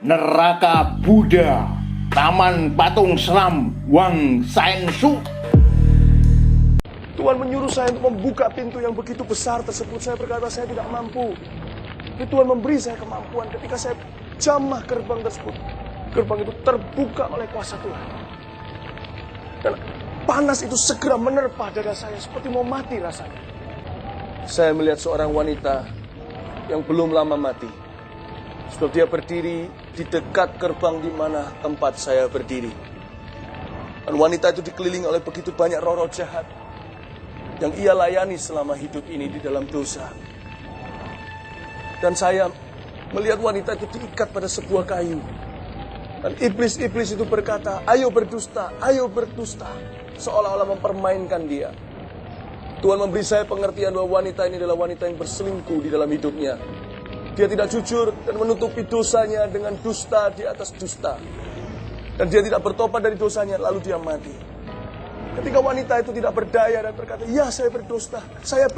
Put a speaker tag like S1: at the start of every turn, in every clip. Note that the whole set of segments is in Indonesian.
S1: Neraka Buddha, Taman Patung Seram Wang Saensu.
S2: Tuhan menyuruh saya untuk membuka pintu yang begitu besar tersebut. Saya berkata saya tidak mampu. Tapi Tuhan memberi saya kemampuan ketika saya jamah gerbang tersebut. Gerbang itu terbuka oleh kuasa Tuhan. Dan panas itu segera menerpa dada saya seperti mau mati rasanya. Saya melihat seorang wanita yang belum lama mati. Sebab dia berdiri di dekat gerbang di mana tempat saya berdiri. Dan wanita itu dikelilingi oleh begitu banyak roh-roh jahat yang ia layani selama hidup ini di dalam dosa. Dan saya melihat wanita itu diikat pada sebuah kayu. Dan iblis-iblis itu berkata, ayo berdusta, seolah-olah mempermainkan dia. Tuhan memberi saya pengertian bahwa wanita ini adalah wanita yang berselingkuh di dalam hidupnya. Dia tidak jujur dan menutupi dosanya dengan dusta di atas dusta. Dan dia tidak bertobat dari dosanya, lalu dia mati. Ketika wanita itu tidak berdaya dan berkata, ya saya berdusta. Saya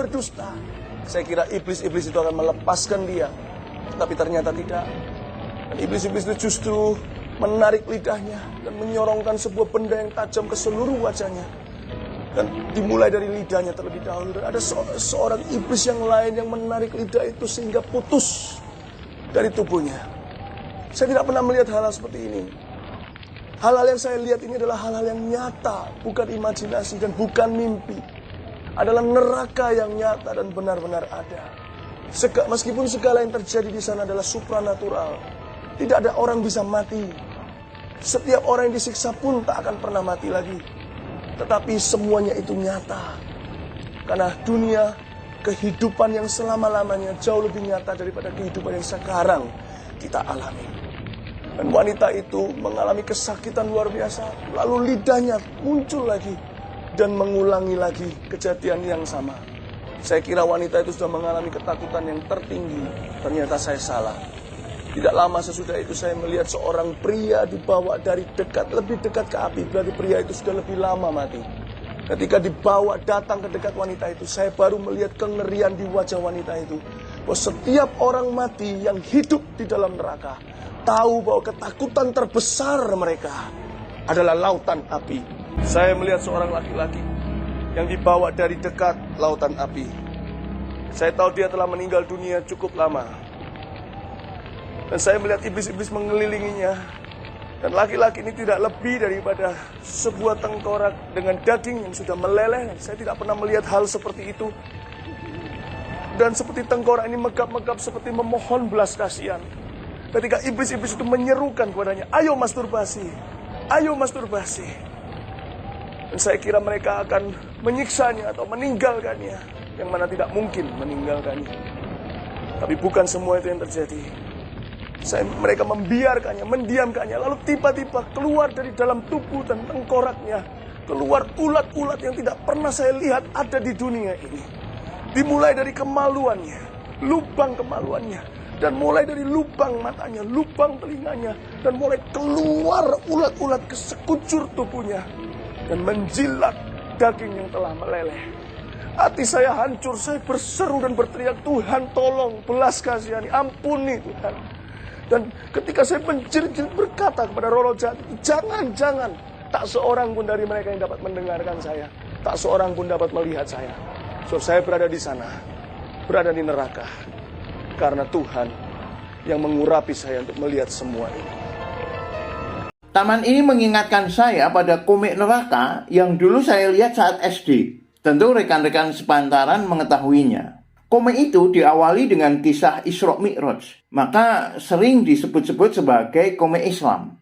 S2: kira iblis-iblis itu akan melepaskan dia. Tapi ternyata tidak. Dan iblis-iblis itu justru menarik lidahnya dan menyorongkan sebuah benda yang tajam ke seluruh wajahnya. Dan dimulai dari lidahnya terlebih dahulu. Dan ada seorang iblis yang lain yang menarik lidah itu sehingga putus dari tubuhnya. Saya tidak pernah melihat hal-hal seperti ini. Hal-hal yang saya lihat ini adalah hal-hal yang nyata, bukan imajinasi dan bukan mimpi. Adalah neraka yang nyata dan benar-benar ada. Meskipun segala yang terjadi di sana adalah supranatural, tidak ada orang bisa mati. Setiap orang yang disiksa pun tak akan pernah mati lagi. Tetapi semuanya itu nyata. Karena dunia, kehidupan yang selama-lamanya jauh lebih nyata daripada kehidupan yang sekarang kita alami. Dan wanita itu mengalami kesakitan luar biasa. Lalu lidahnya muncul lagi dan mengulangi lagi kejadian yang sama. Saya kira wanita itu sudah mengalami ketakutan yang tertinggi. Ternyata saya salah. Tidak lama sesudah itu saya melihat seorang pria dibawa dari dekat, lebih dekat ke api. Berarti pria itu sudah lebih lama mati. Ketika dibawa datang ke dekat wanita itu, saya baru melihat kengerian di wajah wanita itu. Bahwa setiap orang mati yang hidup di dalam neraka tahu bahwa ketakutan terbesar mereka adalah lautan api. Saya melihat seorang laki-laki yang dibawa dari dekat lautan api. Saya tahu dia telah meninggal dunia cukup lama. Dan saya melihat iblis-iblis mengelilinginya. Dan laki-laki ini tidak lebih daripada sebuah tengkorak dengan daging yang sudah meleleh. Saya tidak pernah melihat hal seperti itu. Dan seperti tengkorak ini megap-megap seperti memohon belas kasihan. Ketika iblis-iblis itu menyerukan kepadanya, ayo masturbasi, ayo masturbasi. Dan saya kira mereka akan menyiksanya atau meninggalkannya. Yang mana tidak mungkin meninggalkannya. Tapi bukan semua itu yang terjadi. Mereka membiarkannya, mendiamkannya. Lalu tiba-tiba keluar dari dalam tubuh dan tengkoraknya. Keluar ulat-ulat yang tidak pernah saya lihat ada di dunia ini. Dimulai dari kemaluannya, lubang kemaluannya. Dan mulai dari lubang matanya, lubang telinganya. Dan mulai keluar ulat-ulat ke sekujur tubuhnya. Dan menjilat daging yang telah meleleh. Hati saya hancur, saya berseru dan berteriak, Tuhan tolong, belas kasihani, ampuni Tuhan. Dan ketika saya menjerit-jerit berkata kepada roh-roh jahat, jangan, tak seorang pun dari mereka yang dapat mendengarkan saya. Tak seorang pun dapat melihat saya. So, saya berada di sana, berada di neraka. Karena Tuhan yang mengurapi saya untuk melihat semua ini.
S1: Taman ini mengingatkan saya pada komik neraka yang dulu saya lihat saat SD. Tentu rekan-rekan sepantaran mengetahuinya. Komik itu diawali dengan kisah Isra Mi'raj, maka sering disebut-sebut sebagai komik Islam.